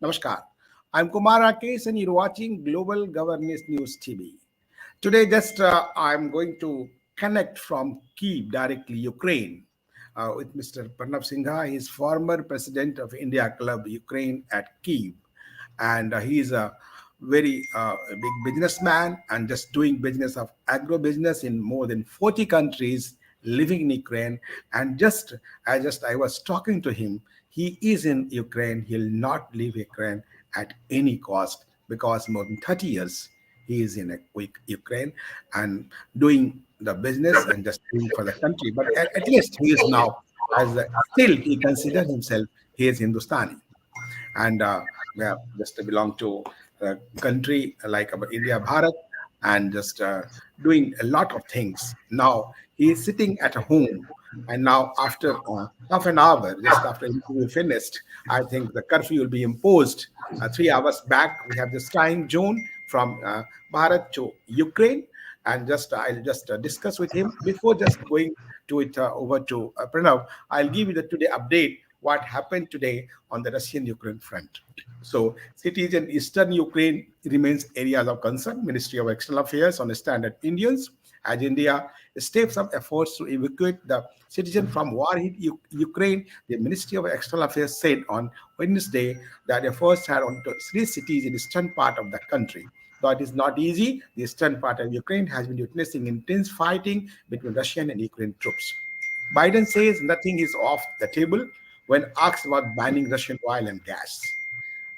Namaskar. I'm Kumar Rakesh and you're watching Global Governance News TV. Today, I'm going to connect from Kyiv directly, Ukraine, with Mr. Pranab Singha. He's former president of India Club Ukraine at Kyiv, and he's a very big businessman and just doing business of agro business in more than 40 countries, living in Ukraine. And I was talking to him. He is in Ukraine. He'll not leave Ukraine at any cost because more than 30 years he is in Ukraine and doing the business and just doing for the country. But at least he is now, still he considers himself, he is Hindustani and yeah, just belong to a country like India, Bharat, and just doing a lot of things. Now he is sitting at home, and now after half an hour, just after interview finished, I think the curfew will be imposed. 3 hours back, we have this time zone from Bharat to Ukraine, and just I'll just discuss with him before just going to it over to Pranav. I'll give you the today update what happened today on the Russian-Ukraine front. So, cities in eastern Ukraine remains areas of concern. Ministry of External Affairs on standard Indians as India steps up efforts to evacuate the citizen from war-hit Ukraine. The Ministry of External Affairs said on Wednesday that efforts are on to 3 cities in the eastern part of the country. Though it is not easy, the eastern part of Ukraine has been witnessing intense fighting between Russian and Ukrainian troops. Biden says nothing is off the table when asked about banning Russian oil and gas.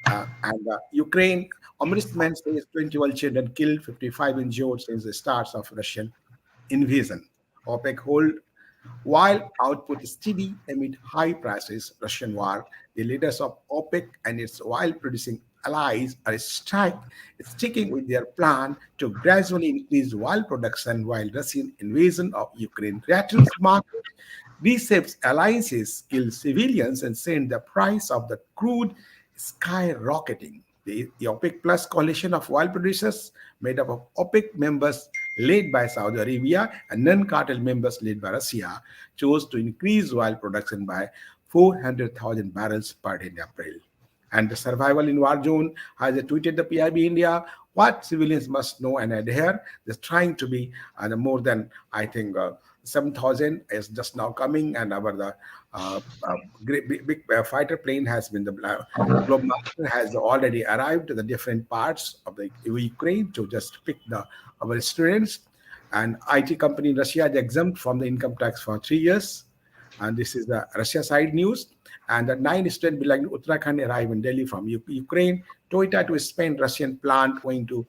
And Ukraine, ombudsman says 21 children killed, 55 injured since the start of Russian invasion. OPEC hold while output is steady amid high prices, Russian war. The leaders of OPEC and its oil-producing allies are sticking with their plan to gradually increase oil production while Russian invasion of Ukraine threatens market. Reshapes alliances, kill civilians, and send the price of the crude skyrocketing. The OPEC Plus coalition of oil producers, made up of OPEC members led by Saudi Arabia and non-cartel members led by Russia, chose to increase oil production by 400,000 barrels per day in April. And the survival in war zone has tweeted the PIB India what civilians must know and adhere. There's trying to be more than, I think, 7,000 is just now coming, and our the great big fighter plane has been the Globe Master has already arrived to the different parts of the Ukraine to just pick the our students. And IT company in Russia is exempt from the income tax for 3 years. And this is the Russia side news. And the 9 students belonging to Uttarakhand arrive in Delhi from Ukraine. Toyota to spend Russian plant going to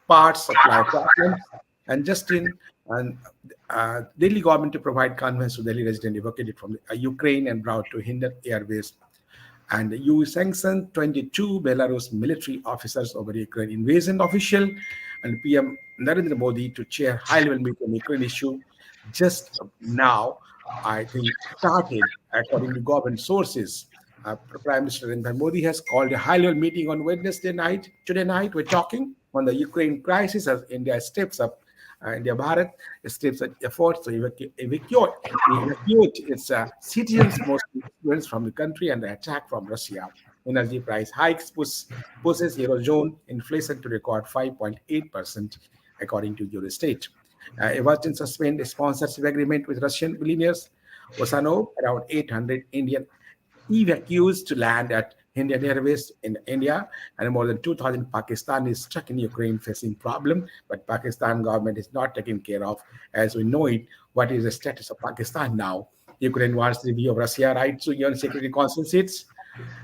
parts supply problems. And Justin and Delhi government to provide conveyance to Delhi resident evacuated from Ukraine and brought to Hindu Airways. And the EU sanctioned 22 Belarus military officers over Ukraine invasion official and PM Narendra Modi to chair high-level meeting on Ukraine issue just now, I think, started according to government sources. Prime Minister Narendra Modi has called a high-level meeting on Wednesday night. Today night, we're talking on the Ukraine crisis as India steps up. India Bharat steps up efforts to evacuate its citizens, mostly students from the country, and the attack from Russia. Energy price hikes pushes Eurozone inflation to record 5.8%, according to Eurostat. Everton suspend a sponsorship agreement with Russian billionaires. Osano, around 800 Indian evacuees to land at Indian Airways in India, and more than 2,000 Pakistanis stuck in Ukraine facing problem, but Pakistan government is not taking care of. As we know it, what is the status of Pakistan now? Ukraine wants review of Russia right to UN Security Council seats,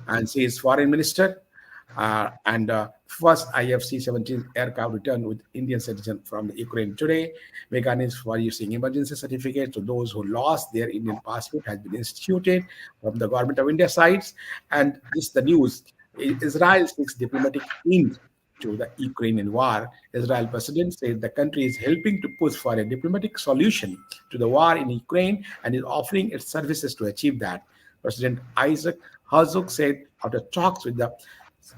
and she is foreign minister. And first IFC-17 aircraft returned with Indian citizen from the Ukraine today. Mechanism for using emergency certificates to those who lost their Indian passport has been instituted from the government of India sides. And this is the news. Israel seeks diplomatic end to the Ukrainian war. Israel president said the country is helping to push for a diplomatic solution to the war in Ukraine and is offering its services to achieve that. President Isaac Herzog said after talks with the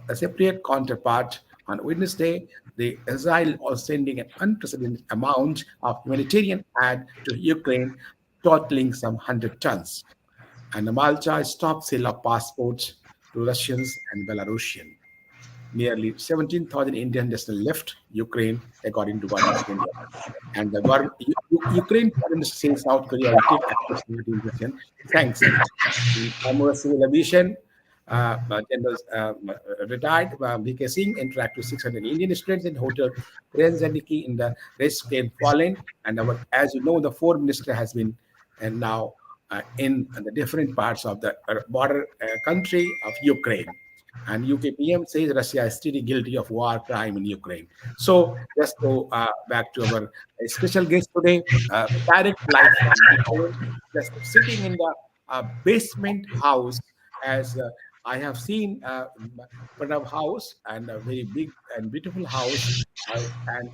a separate counterpart on Wednesday, the Israel was sending an unprecedented amount of humanitarian aid to Ukraine, totaling some 100 tons. And the Malta stopped sale of passports to Russians and Belarusian. nearly 17,000 Indian nationals left Ukraine, according to Foreign Ministry India. And the Ukraine Foreign Ministry says South Korea will take action to Russian sanctions. In former civil aviation, General retired VK Singh interacted with 600 Indian students in Hotel Krenzaniki in the Rest in Poland. And as you know, the foreign minister has been and now in the different parts of the border country of Ukraine. And UK PM says Russia is still guilty of war crime in Ukraine. So let's go back to our special guest today, direct live from Ukraine, just sitting in the basement house as I have seen Pranab house and a very big and beautiful house, and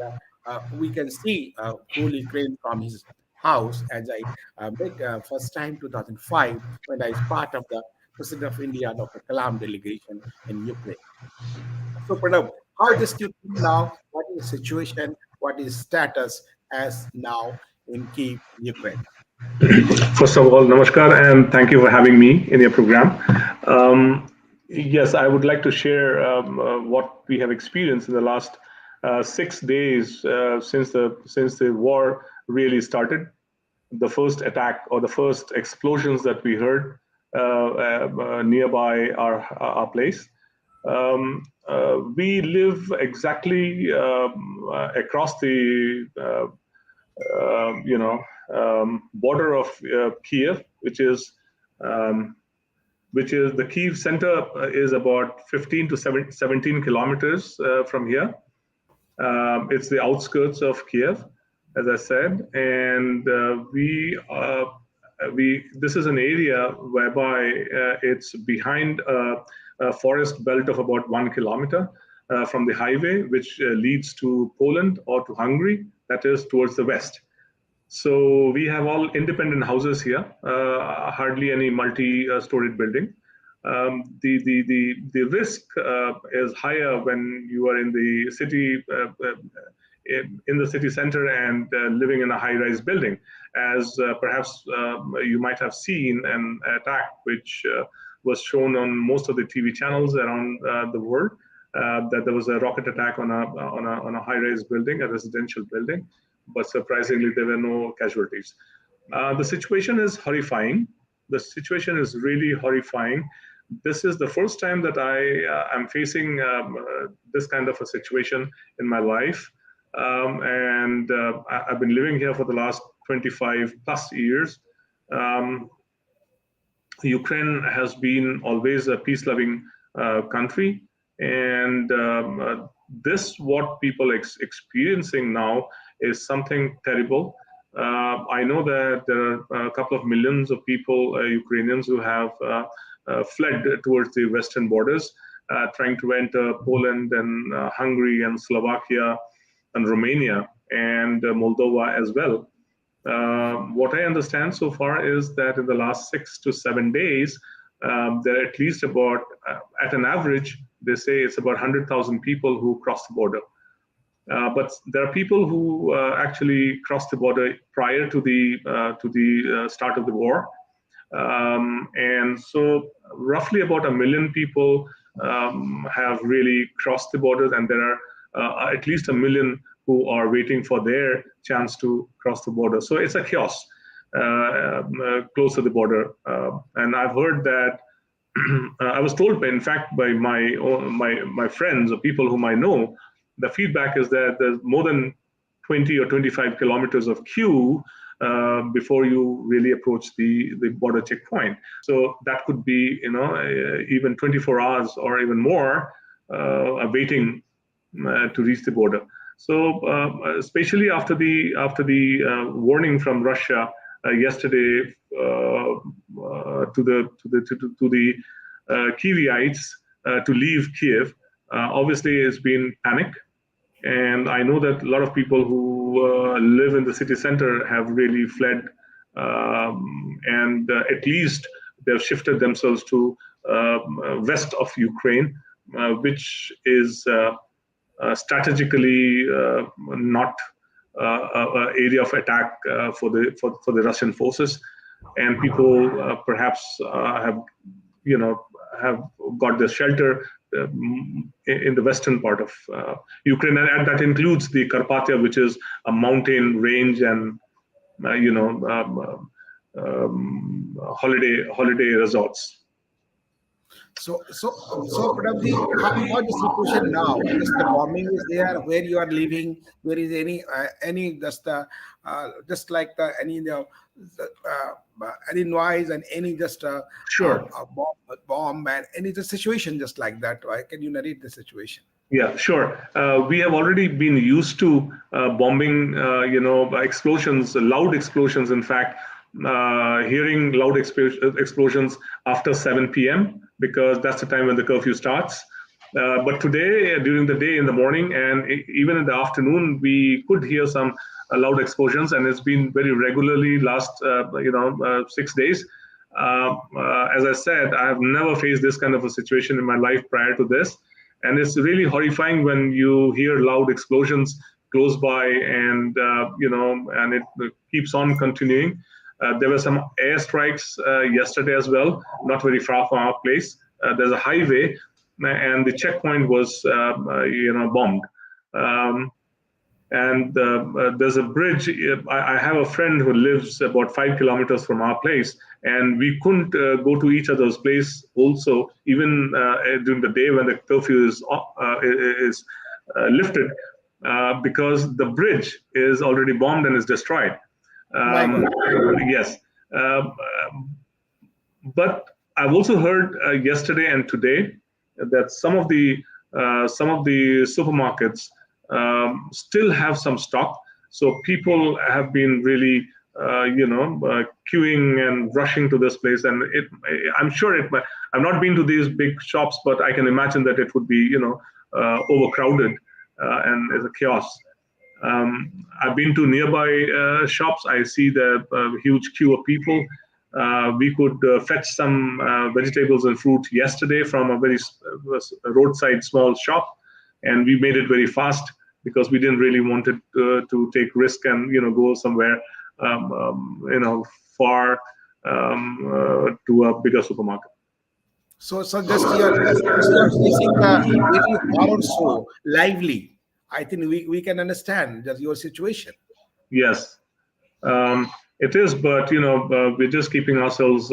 we can see whole Ukraine from his house as I met first time 2005 when I was part of the President of India, Dr. Kalam delegation in Ukraine. So, Pranab, how just you think now? What is the situation? What is status as now in Kiev, Ukraine? First of all, namaskar, and thank you for having me in your program. Yes, I would like to share what we have experienced in the last 6 days since the war really started. The first attack or the first explosions that we heard nearby our place. We live exactly across the border of Kiev, um, which is the Kiev center is about 15 to 17 kilometers from here. It's the outskirts of Kiev, as I said, and we this is an area whereby it's behind a forest belt of about 1 kilometer from the highway, which leads to Poland or to Hungary, that is towards the west. So we have all independent houses here, hardly any multi-storied building. The risk is higher when you are in the city in the city center and living in a high-rise building, as perhaps you might have seen an attack which was shown on most of the TV channels around the world. That there was a rocket attack on a high-rise building, a residential building, but surprisingly there were no casualties. The situation is horrifying. The situation is really horrifying. This is the first time that I am facing this kind of a situation in my life. And I've been living here for the last 25 plus years. Ukraine has been always a peace-loving country, and this what people experiencing now is something terrible. I know that there are a couple of millions of people, Ukrainians, who have fled towards the western borders, trying to enter Poland and Hungary and Slovakia and Romania and Moldova as well. What I understand so far is that in the last 6 to 7 days, there are at least about, at an average, they say it's about 100,000 people who cross the border. But there are people who actually crossed the border prior to the start of the war. And so roughly about 1 million people have really crossed the borders, and there are at least 1 million who are waiting for their chance to cross the border. So it's a chaos close to the border. And I've heard that, I was told, in fact, by my friends or people whom I know, the feedback is that there's more than 20 or 25 kilometers of queue before you really approach the border checkpoint. So that could be, even 24 hours or even more waiting to reach the border. So especially after the warning from Russia yesterday to the Kievites to leave Kiev, obviously it's been panic. And I know that a lot of people who live in the city center have really fled, and at least they've shifted themselves to west of Ukraine, which is strategically not an area of attack for the Russian forces. And people perhaps have got the shelter in the western part of Ukraine, and that includes the Carpathia, which is a mountain range, and holiday resorts. So, Pranabji, how is the situation now? Just the bombing is there where you are living. There is any just like any noise and any just Sure. bomb and any the situation just like that. Right? Can you narrate the situation? Yeah, sure. We have already been used to bombing, explosions, loud explosions. In fact, hearing loud explosions after 7 p.m. because that's the time when the curfew starts. But today, during the day, in the morning, and even in the afternoon, we could hear some loud explosions, and it's been very regularly last, 6 days. As I said, I have never faced this kind of a situation in my life prior to this. And it's really horrifying when you hear loud explosions close by, and and it keeps on continuing. There were some airstrikes yesterday as well, not very far from our place. There's a highway, and the checkpoint was bombed. And there's a bridge. I have a friend who lives about 5 kilometers from our place, and we couldn't go to each other's place also, even during the day when the curfew is lifted, because the bridge is already bombed and is destroyed. My God. Yes. But I've also heard yesterday and today that some of the supermarkets still have some stock. So people have been really, queuing and rushing to this place. And I'm sure I've not been to these big shops, but I can imagine that it would be, overcrowded and as a chaos. I've been to nearby shops. I see the huge queue of people. We could fetch some vegetables and fruit yesterday from a very roadside small shop, and we made it very fast because we didn't really want it to take risk and go somewhere far to a bigger supermarket. So just you're facing the very horror so lively. I think we can understand just your situation. Yes, it is, but we're just keeping ourselves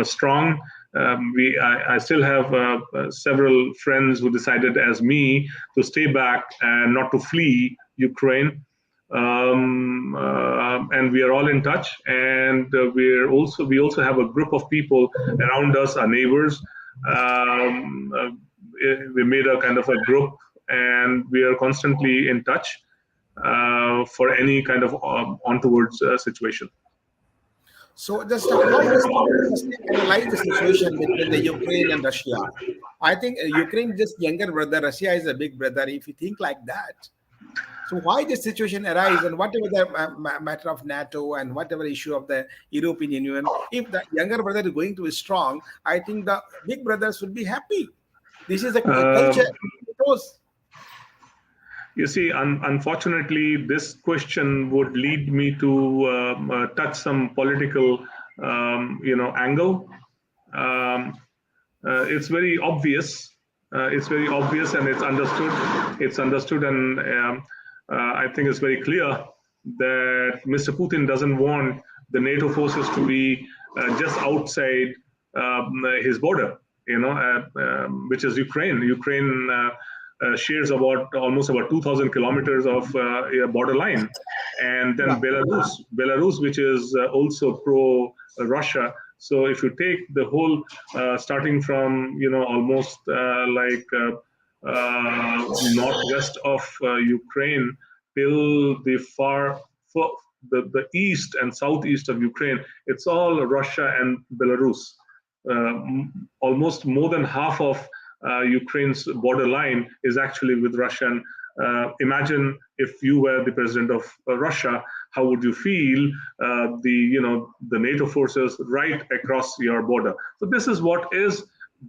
strong. I still have several friends who decided, as me, to stay back and not to flee Ukraine. And we are all in touch, and we also have a group of people around us, our neighbors. We made a kind of a group, and we are constantly in touch for any kind of onwards situation. So just how just analyze the situation between the Ukraine and Russia. I think Ukraine is just younger brother, Russia is a big brother. If you think like that, so why this situation arise, and whatever the matter of NATO and whatever issue of the European Union, if the younger brother is going to be strong, I think the big brothers would be happy. This is a culture. You see, unfortunately, this question would lead me to touch some political, angle. It's very obvious. It's very obvious, and it's understood. It's understood, and I think it's very clear that Mr. Putin doesn't want the NATO forces to be just outside his border, which is Ukraine. Ukraine shares almost about 2,000 kilometers of borderline, and then Belarus, which is also pro-Russia. So if you take the whole, starting from almost northwest of Ukraine till the east and southeast of Ukraine, it's all Russia and Belarus. Almost more than half of Ukraine's borderline is actually with Russia. And imagine if you were the president of Russia, how would you feel? The NATO forces right across your border. So this is what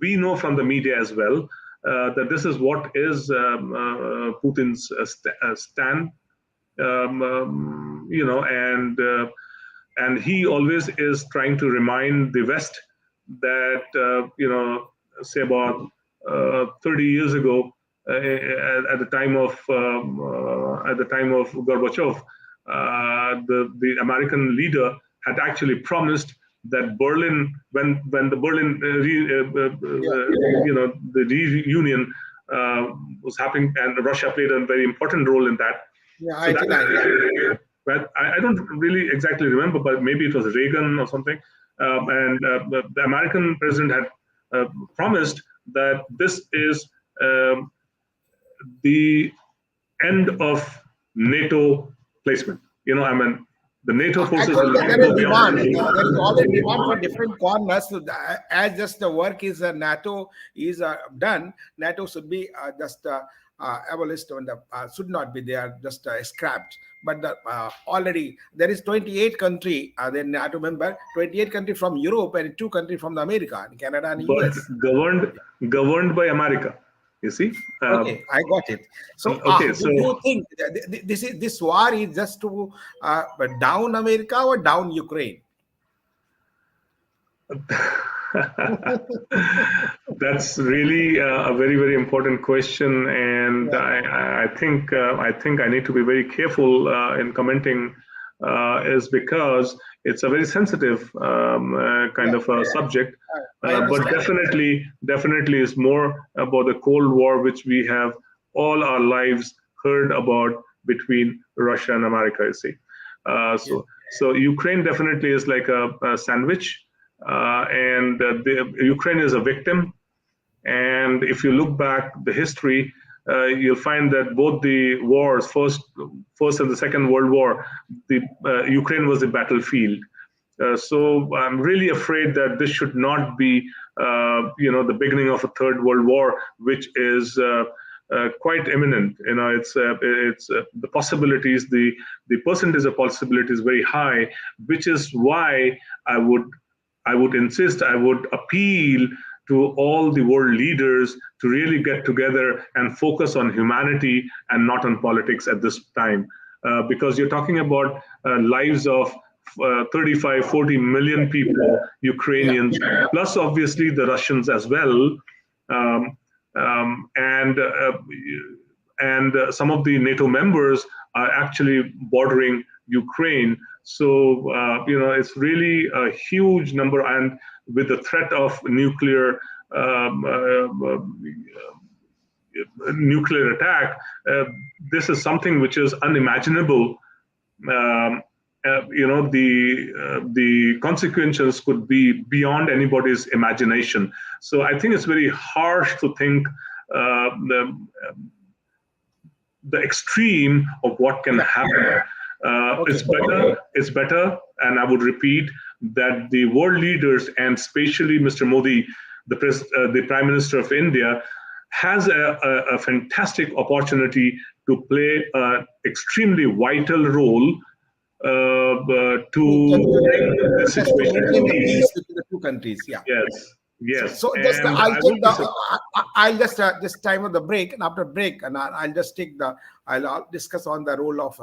we know from the media as well, that this is what is Putin's stand. And he always is trying to remind the West that say about 30 years ago, at the time of Gorbachev, the American leader had actually promised that Berlin, when the Berlin the reunion was happening, and Russia played a very important role in that. Yeah, So that, 89. but I don't really exactly remember, but maybe it was Reagan or something. And the American president had promised that this is the end of NATO placement. I mean, the NATO forces will Actually, not there go is beyond. demand. There is already demand for different corners. So as just the work is NATO is done, NATO should be just abolished and should not be there, just scrapped. But already there is 28 country, then NATO member, 28 country from Europe and 2 country from the America, Canada and But US. governed by America. You see? Okay, I got it. So, Okay, do so you think this war is just to down America or down Ukraine? that's really a very, very important question, and Yeah, I think I need to be very careful in commenting, is because it's a very sensitive kind yeah, of a subject. I But understand. definitely is more about the Cold War, which we have all our lives heard about between Russia and America. You see, uh, Yeah, so so Ukraine definitely is like a sandwich, and Ukraine is a victim. And if you look back the history, you'll find that both the wars, first and the Second World War, the Ukraine was the battlefield. So I'm really afraid that this should not be, the beginning of a third world war, which is quite imminent. It's the possibilities, the percentage of possibility is very high, which is why I would insist, I would appeal to all the world leaders to really get together and focus on humanity and not on politics at this time. Because you're talking about lives of 35, 40 million people, yeah, Ukrainians, plus obviously the Russians as well. Um, um, and uh, and some of the NATO members are actually bordering Ukraine. So it's really a huge number, and with the threat of um, uh, uh, nuclear attack, this is something which is unimaginable. Um, the consequences could be beyond anybody's imagination. So I think it's very harsh to think the extreme of what can yeah. happen. Okay, It's better, and I would repeat that the world leaders, and especially Mr. Modi, the Prime Minister of India, has a fantastic opportunity to play an extremely vital role to considering bring the just to situation maintain to the peace. peace between the 2 countries. Yeah. Yes, So, yes, so just and I'll I take would the be I'll just this time of the break, and after break, and I'll just take the I'll discuss on the role of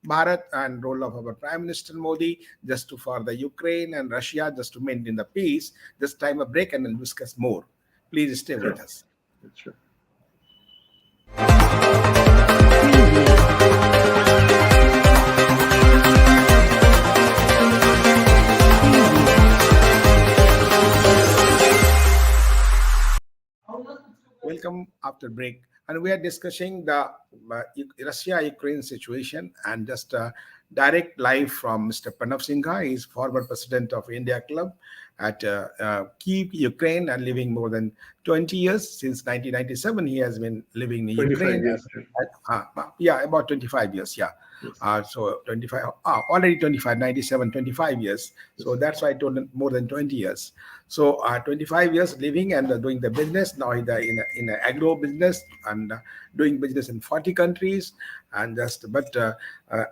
Bharat and role of our Prime Minister Modi just to for the Ukraine and Russia just to maintain the peace. This time a break, and then discuss more. Please stay with sure, us. sure. Welcome after break, and we are discussing the Russia-Ukraine situation and just direct live from Mr. Pranab Singha. He is former president of India Club at Kyiv, Ukraine, and living more than 20 years. Since 1997, he has been living in 25 Ukraine. years. Yeah, about 25 years. Yeah. Yes. So 25, already 25, 97, 25 years. So that's why I told him more than 20 years. So 25 years living and doing the business. Now in the agro business and doing business in 40 countries. And just, but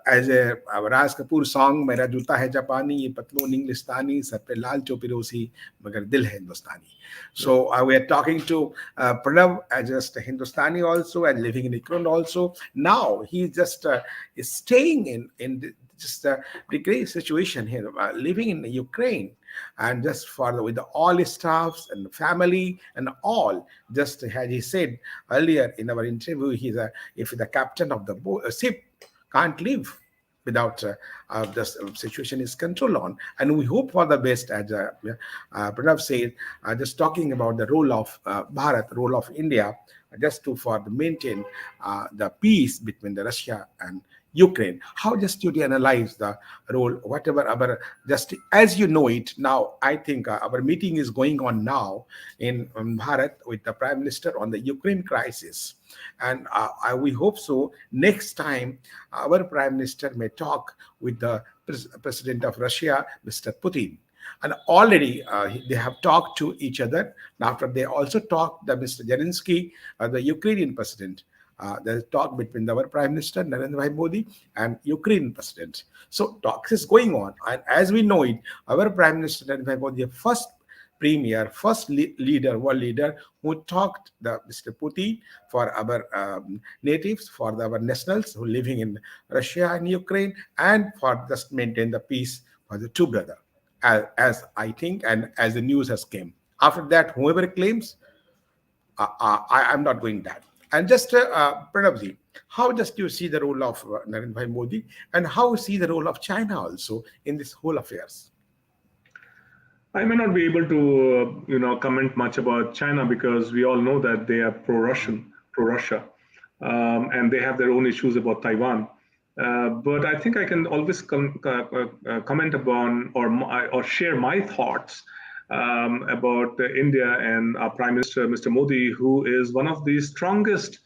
as a Raj Kapoor song, मेरा जूता है जापानी, ये पतलून इंग्लिस्तानी, sir पे लाल टोपी मगर दिल है हिंदुस्तानी. So we are talking to Pranav as just a Hindustani also and living in Ukraine also. Now he just is staying in just a precarious situation here, living in Ukraine, and just for with all his staffs and family and all, just as he said earlier in our interview, he's a if the captain of the ship can't live without this situation is controlled on. And we hope for the best, as Pranav said, just talking about the role of Bharat, role of India, just to for the maintain the peace between the Russia and Ukraine. How just to analyze the role, whatever our just as you know it now. I think our meeting is going on now in Bharat with the Prime Minister on the Ukraine crisis, and we hope so. Next time, our Prime Minister may talk with the President of Russia, Mr. Putin. And already they have talked to each other. And after they also talked, the Mr. Zelensky, the Ukrainian president, the talk between our Prime Minister Narendra Modi and Ukrainian president. So talks is going on, and as we know it, our Prime Minister Narendra Modi, the first premier, first leader, world leader who talked the Mr. Putin for our natives, for our nationals who living in Russia and Ukraine, and for just maintain the peace for the two brother, as I think, and as the news has came. After that, whoever claims, I'm not going that. And just Pranabji, how just you see the role of Narendra Modi, and how you see the role of China also in this whole affairs? I may not be able to, comment much about China because we all know that they are pro-Russian, pro-Russia, and they have their own issues about Taiwan. But I think I can always comment upon or share my thoughts about India and our Prime Minister, Mr. Modi, who is one of the strongest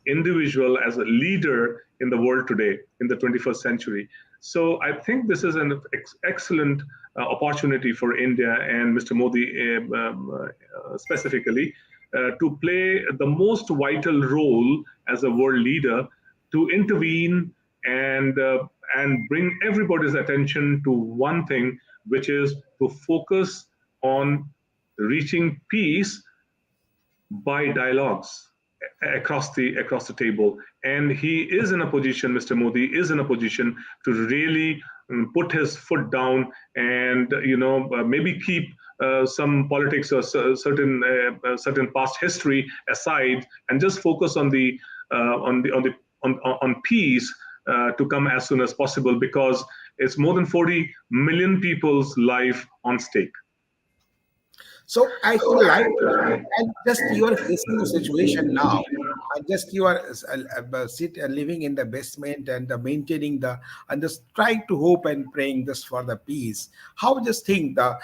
individual as a leader in the world today in the 21st century. So I think this is an excellent opportunity for India and Mr. Modi specifically to play the most vital role as a world leader to intervene and bring everybody's attention to one thing, which is to focus on reaching peace by dialogues across the table. And he is in a position, Mr. Modi is in a position to really put his foot down and maybe keep some politics or certain past history aside and just focus on peace to come as soon as possible, because it's more than 40 million people's life on stake. So I would like to, and just you are facing a situation now, and just you are living in the basement and maintaining and just trying to hope and praying just for the peace. How just think the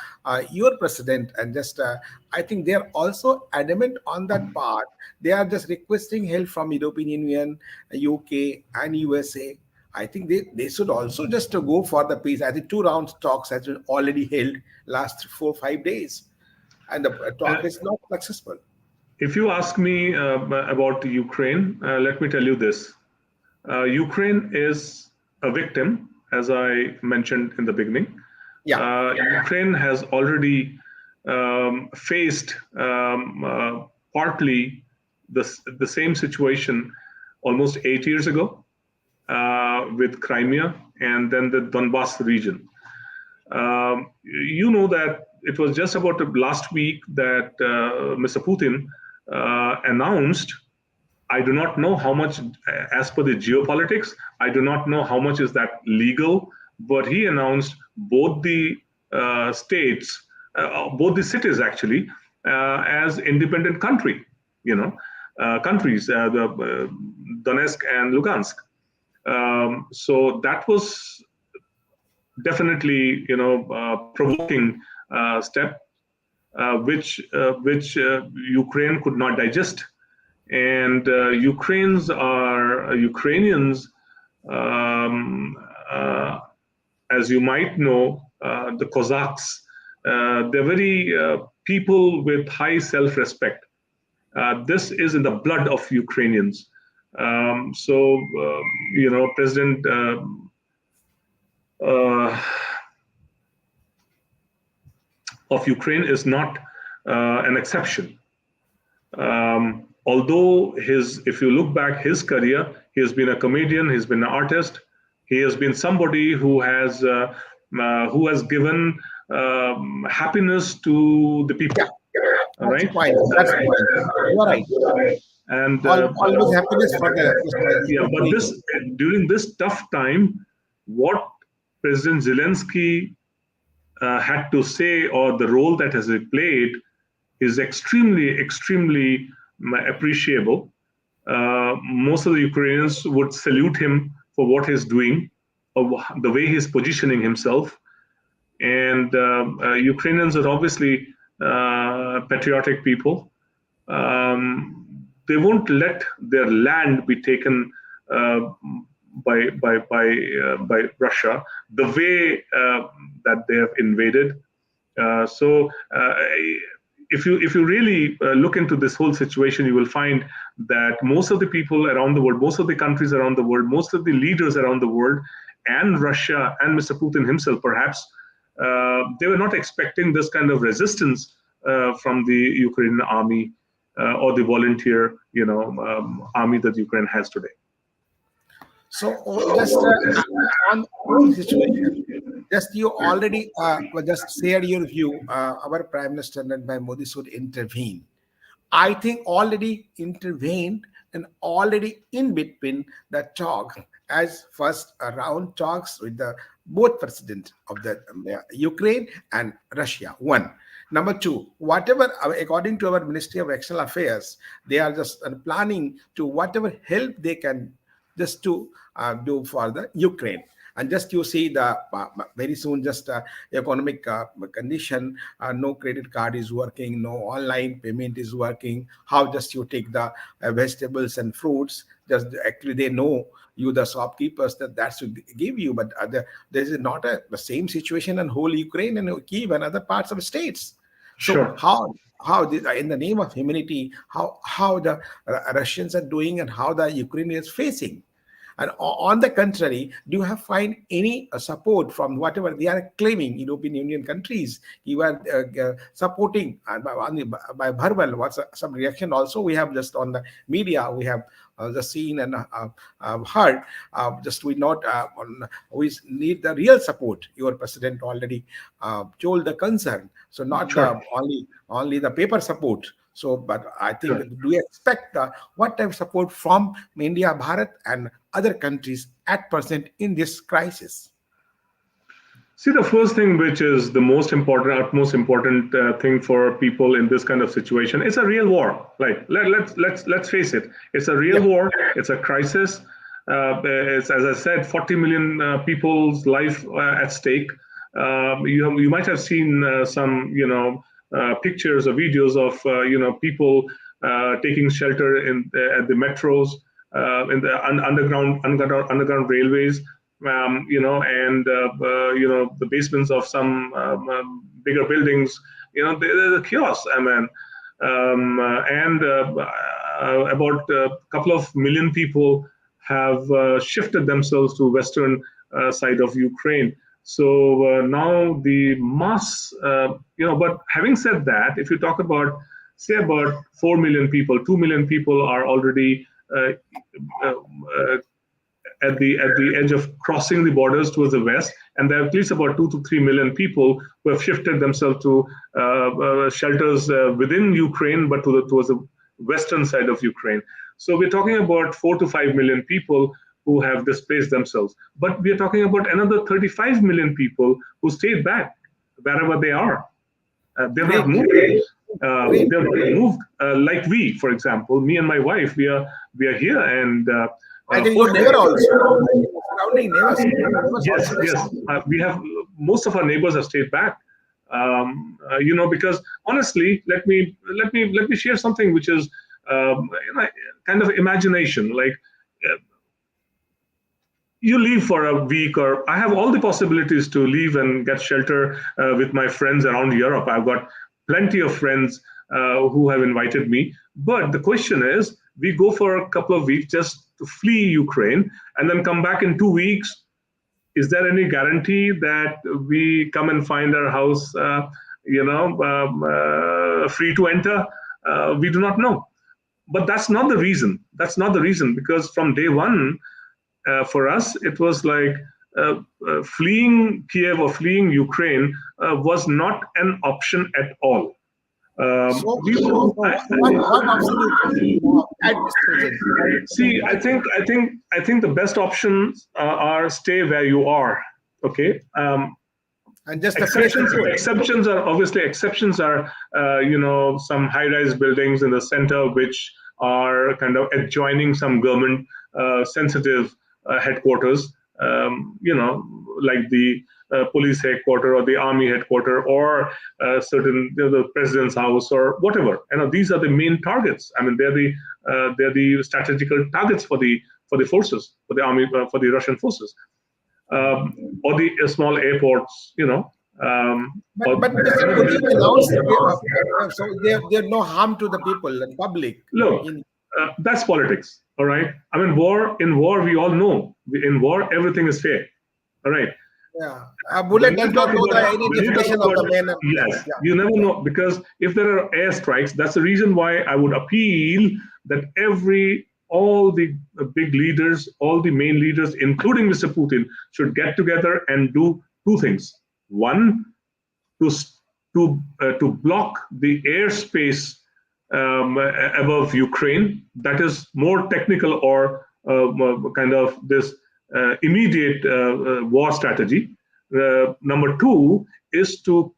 your president and just I think they are also adamant on that part. They are just requesting help from European Union, UK, and USA. I think they should also just to go for the peace. I think two round talks has been already held last 4 5 days, and the talk is not successful. If you ask me about Ukraine, let me tell you this. Ukraine is a victim, as I mentioned in the beginning. Yeah. Ukraine has already faced partly the same situation almost 8 years ago with Crimea and then the Donbass region. You know that it was just about last week that Mr. Putin announced, I do not know how much, as per the geopolitics, I do not know how much is that legal, but he announced both the states, both the cities actually, as independent countries, the Donetsk and Lugansk. So that was definitely, provoking step, which Ukraine could not digest, and Ukrainians, as you might know, the Cossacks, they're very people with high self-respect. This is in the blood of Ukrainians. President of Ukraine is not an exception. Although if you look back his career, he has been a comedian, he's been an artist, He has been somebody who has given happiness to the Yeah, people. All that's the right. point. That's the point. You are right. And Always happiness for the just yeah, but people. this during this tough time, what President Zelensky had to say, or the role that has he played, is extremely appreciable. Most of the Ukrainians would salute him for what he's doing, or the way he's positioning himself. And Ukrainians are obviously patriotic people. They won't let their land be taken uh, by Russia the way that they have invaded. So if you really look into this whole situation, you will find that most of the people around the world, most of the countries around the world, most of the leaders around the world, and Russia and Mr. Putin himself, perhaps, they were not expecting this kind of resistance from the Ukrainian army or the volunteer, army that Ukraine has today. So just on the whole situation, just you already just shared your view. Our Prime Minister Narendra Modi should intervene. I think already intervened and already in between the talk as first round talks with the both president of the Ukraine and Russia. One. Number two, whatever according to our Ministry of External Affairs, they are just planning to whatever help they can just to do for the Ukraine. And just you see the very soon just economic condition, no credit card is working, no online payment is working. How just you take the vegetables and fruits? Just actually they know you the shopkeepers that should give you, but there is not the same situation in whole Ukraine and Kiev and other parts of states. So Sure. in the name of humanity, how the Russians are doing and how the Ukrainians facing. And on the contrary, do you have find any support from whatever they are claiming European Union countries? You are supporting by verbal. What's some reaction? Also, we have just on the media we have just seen and heard. Just we not we need the real support. Your president already told the concern. So not Sure. the only the paper support. So, but I think, Sure. do you expect what type of support from India, Bharat, and other countries at present in this crisis? See, the first thing, which is the most important, utmost important thing for people in this kind of situation, it's a real war. Like let's face it, it's a real Yeah, war. It's a crisis. It's, as I said, 40 million people's life at stake. You might have seen some pictures or videos of people taking shelter in at the metros, in the underground railways, and the basements of some bigger buildings. There's a chaos. I mean, and about a couple of million people have shifted themselves to western side of Ukraine. So now the mass, but having said that, if you talk about, say, about 4 million people, 2 million people are already uh, uh, at the edge of crossing the borders towards the west, and there are at least about 2 to 3 million people who have shifted themselves to shelters within Ukraine, but towards the western side of Ukraine. So we're talking about 4 to 5 million people who have displaced themselves. But we are talking about another 35 million people who stayed back wherever they are. They've not great, moved. great. They've not moved. Like we, for example, me and my wife, we are here, and I think your first neighbor also, surrounding neighbors, yes, also yes. We have most of our neighbors have stayed back. Because honestly, let me share something which is kind of imagination. Like you leave for a week, or I have all the possibilities to leave and get shelter with my friends around Europe. I've got plenty of friends who have invited me. But the question is, we go for a couple of weeks just to flee Ukraine and then come back in 2 weeks. Is there any guarantee that we come and find our house, free to enter? We do not know. But that's not the reason. That's not the reason, because from day one, for us, it was like fleeing Kiev or fleeing Ukraine was not an option at all. What option you see at this present? See, I think the best options are stay where you are. Okay. And just the fresh food. Exceptions are obviously some high-rise buildings in the center which are kind of adjoining some government sensitive headquarters. Like the police headquarters or the army headquarters or certain the president's house or whatever. These are the main targets. I mean, they're the strategical targets for the forces, for the army, for the Russian forces. Or the small airports, But Mr. Putin announced so there's no harm to the people and public. Look, that's politics, all right? I mean, in war, we all know, in war, everything is fair, all right? Yeah, a bullet does not know any definition of the man. Yes, yeah. You never know, because if there are airstrikes, that's the reason why I would appeal that all the big leaders, all the main leaders, including Mr. Putin, should get together and do two things. One, to block the airspace above Ukraine. That is more technical or kind of this immediate war strategy. Number two is to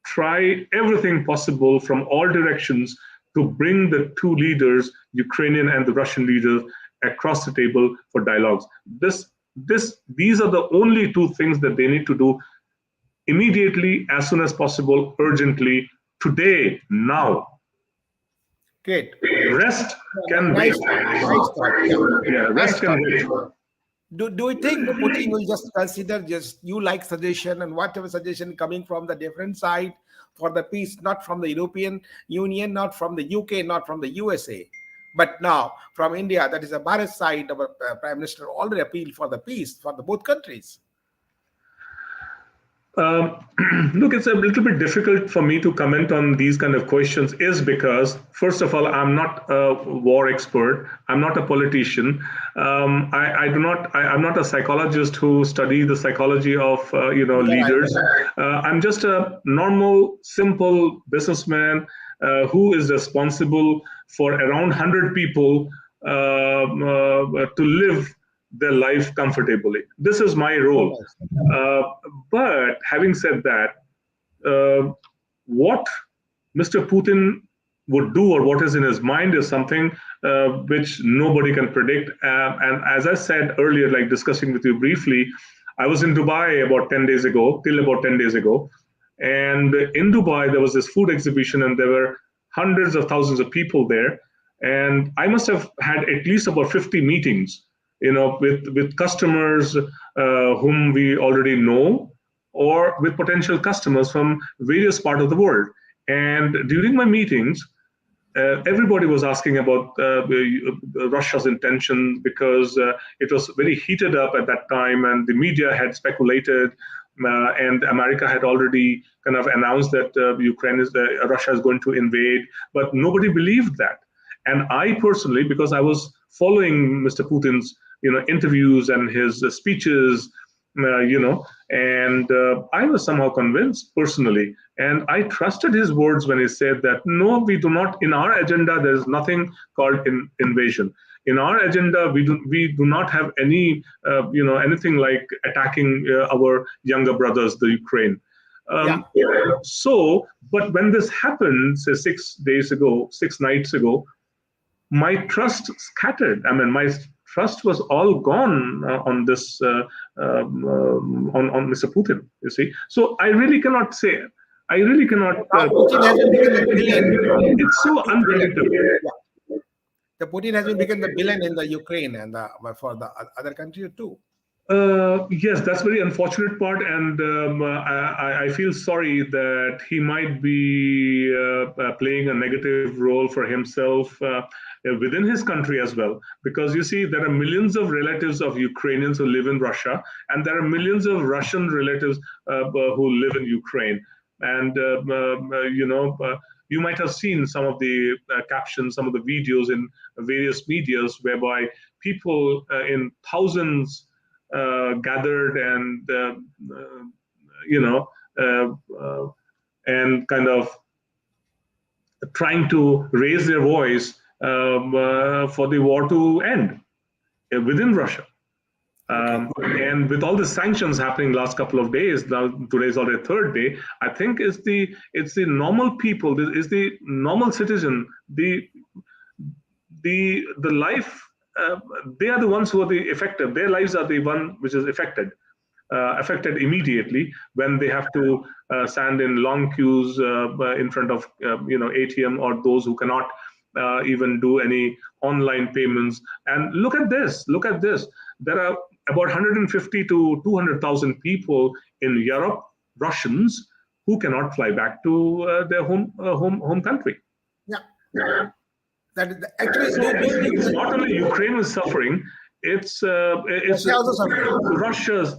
try everything possible from all directions to bring the two leaders, Ukrainian and the Russian leaders, across the table for dialogues. These are the only two things that they need to do immediately, as soon as possible, urgently, today, now. Great. Rest can wait. Yeah, rest can wait. Do you think Putin will just consider you like suggestion and whatever suggestion coming from the different side for the peace, not from the European Union, not from the UK, not from the USA, but now from India, that is the Bharat side, our Prime Minister already appealed for the peace for the both countries? Look, it's a little bit difficult for me to comment on these kind of questions, is because, first of all, I'm not a war expert. I'm not a politician. I'm not a psychologist who study the psychology of leaders. I'm just a normal, simple businessman who is responsible for around 100 people to live their life comfortably. This is my role. But having said that, what Mr. Putin would do or what is in his mind is something which nobody can predict. And as I said earlier, like discussing with you briefly, I was in Dubai till about 10 days ago. And in Dubai, there was this food exhibition and there were hundreds of thousands of people there. And I must have had at least about 50 meetings with customers whom we already know, or with potential customers from various parts of the world. And during my meetings, everybody was asking about Russia's intention, because it was very heated up at that time, and the media had speculated, and America had already kind of announced that Russia is going to invade, but nobody believed that. And I personally, because I was following Mr. Putin's interviews and his speeches, and I was somehow convinced personally, and I trusted his words when he said that, no, we do not, in our agenda, there is nothing called invasion. In our agenda, we do not have any, anything like attacking our younger brothers, the Ukraine. So, but when this happened, say 6 nights ago, my trust scattered. I mean, my trust was all gone on this, on Mr. Putin, you see. So I really cannot say. I really cannot. Putin has become the villain. It's so unpredictable. Yeah. The Putin has become the villain in the Ukraine and for the other countries too. Yes, that's very unfortunate part, and I feel sorry that he might be playing a negative role for himself within his country as well. Because you see, there are millions of relatives of Ukrainians who live in Russia, and there are millions of Russian relatives who live in Ukraine. And you might have seen some of the captions, some of the videos in various medias whereby people in thousands gathered and and kind of trying to raise their voice for the war to end within Russia. And with all the sanctions happening last couple of days, now today's already third day, I think it's the normal people, is the normal citizen, the life. They are the ones who are the affected. Their lives are the one which is affected immediately when they have to stand in long queues in front of ATM, or those who cannot even do any online payments. And look at this. There are about 150 to 200,000 people in Europe, Russians, who cannot fly back to their home country. Yeah. That is actually, so it's not only Ukraine is suffering; it's also suffering. Russia's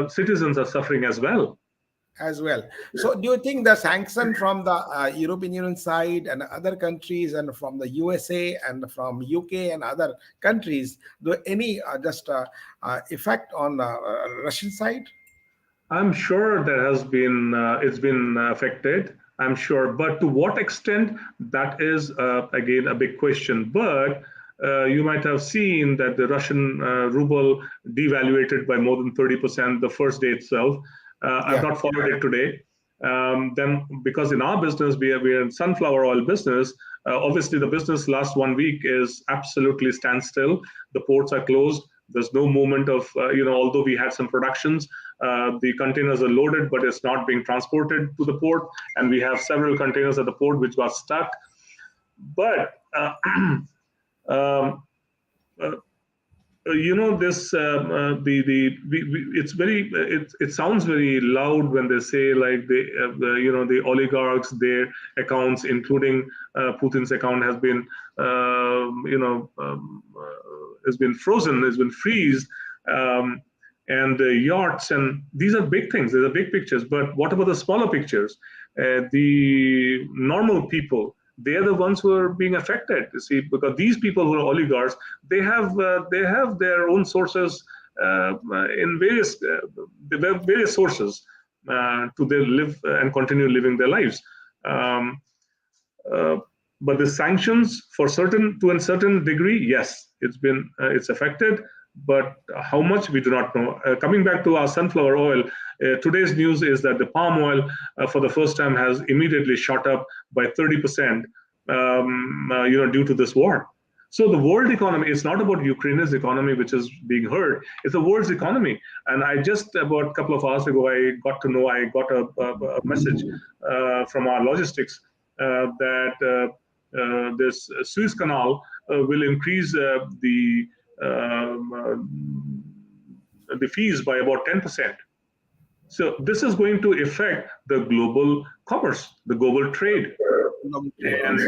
citizens are suffering as well. So do you think the sanction from the European Union side and other countries, and from the USA and from UK and other countries, do any effect on the Russian side? I'm sure there has been, it's been affected, I'm sure. But to what extent, that is, again, a big question. But you might have seen that the Russian ruble devaluated by more than 30% the first day itself. I've not followed it today. Then, because in our business, we are in sunflower oil business, obviously the business last 1 week is absolutely standstill. The ports are closed. There's no movement of, although we had some productions, the containers are loaded, but it's not being transported to the port. And we have several containers at the port which got stuck. But this it's very it sounds very loud when they say, like, the oligarchs, their accounts, including Putin's account, has been frozen, has been freezed, and the yachts, and these are big things. These are big pictures. But what about the smaller pictures? The normal people, they are the ones who are being affected. You see, because these people who are oligarchs, they have their own sources in various sources to live and continue living their lives. But the sanctions, to a certain degree, yes, it's affected. But how much, we do not know. Coming back to our sunflower oil, today's news is that the palm oil, for the first time, has immediately shot up by 30%, due to this war. So the world economy, it's not about Ukraine's economy which is being hurt; it's the world's economy. And I just, about a couple of hours ago, I got a message from our logistics that this Suez Canal will increase the fees by about 10%. So this is going to affect the global commerce, the global trade. And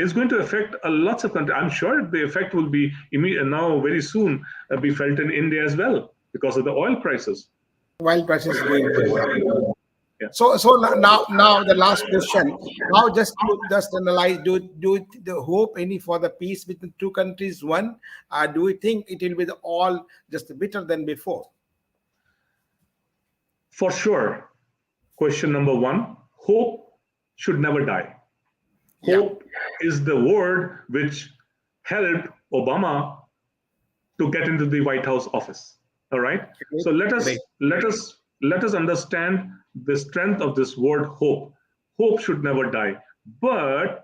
it's going to affect lots of countries. I'm sure the effect will be now very soon be felt in India as well, because of the oil prices. Oil prices going to So now the last question. Now just analyze. Do you hope any for the peace between two countries? One, do you think it will be all just better than before? For sure. Question number one: hope should never die. Hope is the word which helped Obama to get into the White House office. All right. So let us understand the strength of this word hope. Hope should never die. But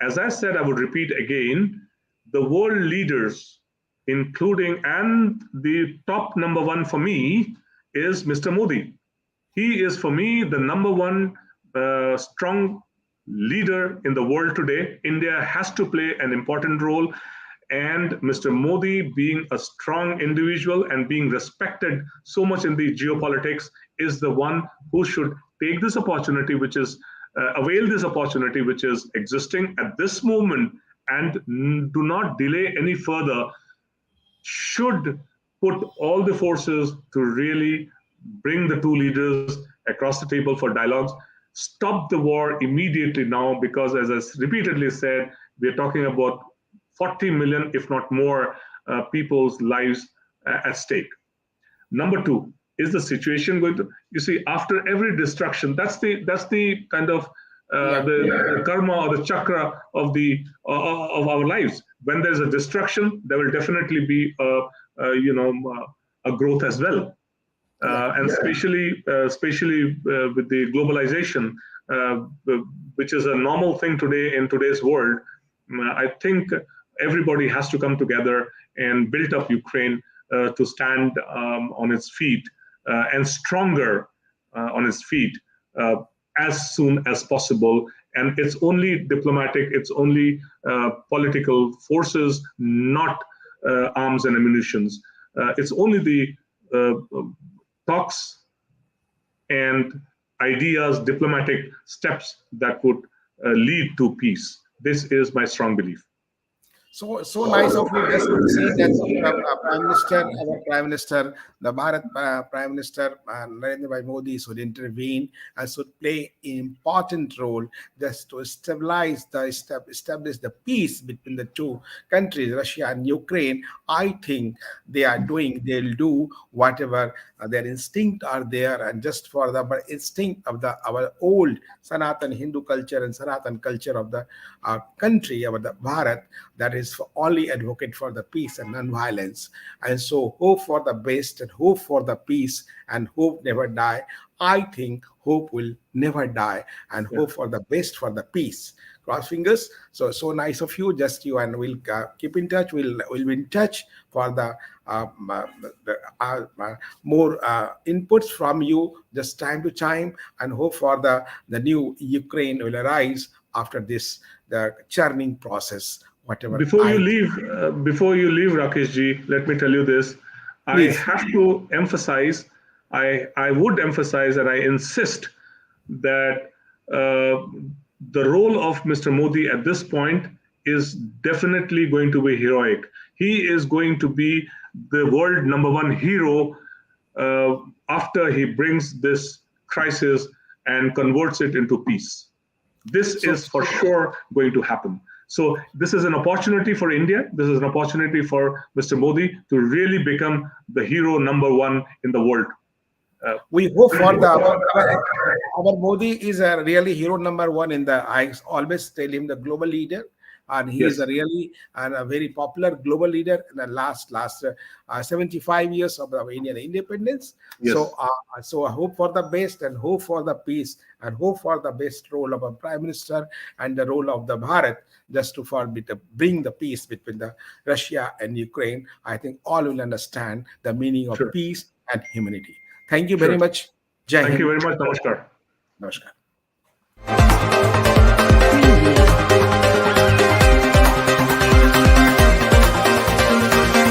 as I said, I would repeat again, the world leaders, including, and the top number one for me is Mr. Modi. He is, for me, the number one strong leader in the world today. India has to play an important role. And Mr. Modi, being a strong individual and being respected so much in the geopolitics, is the one who should take this opportunity, which is avail this opportunity which is existing at this moment, and do not delay any further. Should put all the forces to really bring the two leaders across the table for dialogues. Stop the war immediately now, because, as I repeatedly said, we're talking about 40 million, if not more, people's lives at stake. Number two, is the situation going to? You see, after every destruction, that's the kind of Yeah. the karma or the chakra of our lives. When there's a destruction, there will definitely be a growth as well. Yeah. And especially with the globalization, uh, which is a normal thing today in today's world. I think everybody has to come together and build up Ukraine to stand on its feet and stronger on its feet uh, as soon as possible. And it's only diplomatic, it's only political forces, not arms and ammunitions. It's only the talks and ideas, diplomatic steps that would lead to peace. This is my strong belief. So nice of you just to say that Prime Minister, our Prime Minister, the Bharat Prime Minister Narendra Bhai Modi should intervene and should play an important role just to stabilize establish the peace between the two countries, Russia and Ukraine. I think they'll do whatever their instinct are there, and just for the instinct of our old Sanatan Hindu culture and Sanatan culture of the country, of the Bharat, that is only advocate for the peace and non-violence. And so hope for the best and hope for the peace, and hope never die. I think hope will never die, and Yeah. hope for the best for the peace. Cross fingers. So nice of you, just you, and we'll keep in touch. We'll be in touch for the more inputs from you just time to time, and hope for the new Ukraine will arise after this the churning process. Whatever I Before you leave, Rakesh ji, let me tell you this. I please. have to emphasize, I would emphasize, and I insist that uh, the role of Mr. Modi at this point is definitely going to be heroic. He is going to be the world number one hero uh, after he brings this crisis and converts it into peace. This So is for sure going to happen. So this is an opportunity for India. This is an opportunity for Mr. Modi to really become the hero number one in the world. Uh, we hope for our Modi is a really hero number one in the. I always tell him the global leader, and he is yes, a really and a very popular global leader in the last 75 years of the Indian independence. yes, So I hope for the best and hope for the peace and hope for the best role of a prime minister and the role of the Bharat just to bring the peace between the Russia and Ukraine. I think all will understand the meaning of sure, peace and humanity. Thank you very sure. much. Jai Thank you Hind. very much. Namaskar. Namaskar.